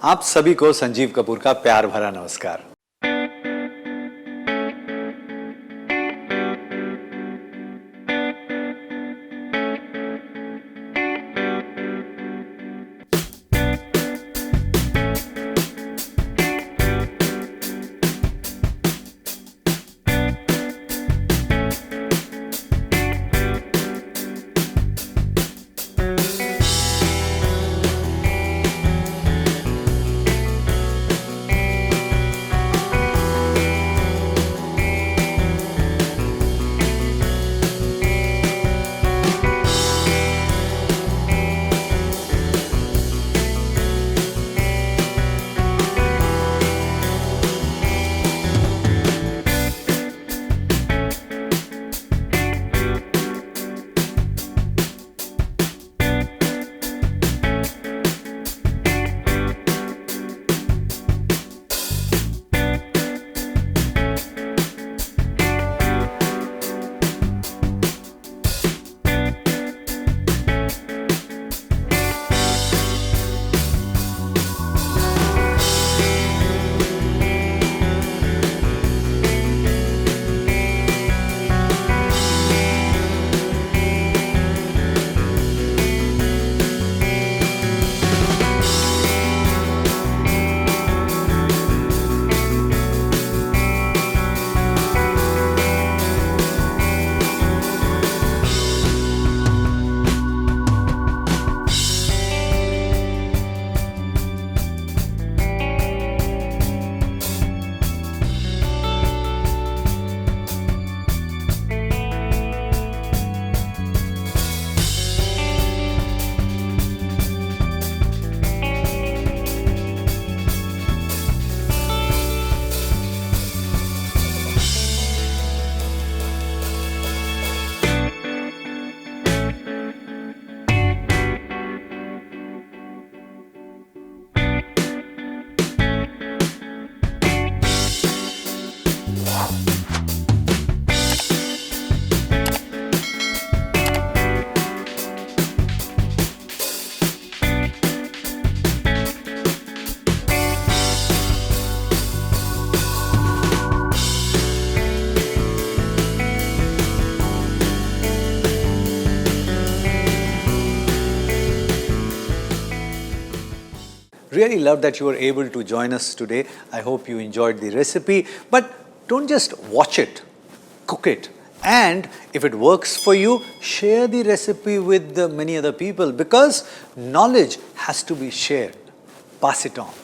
आप सभी को संजीव कपूर का प्यार भरा नमस्कार। Really love that you were able to join us today. I hope you enjoyed the recipe. But don't just watch it, cook it. And if it works for you, share the recipe with many other people, because knowledge has to be shared. Pass it on.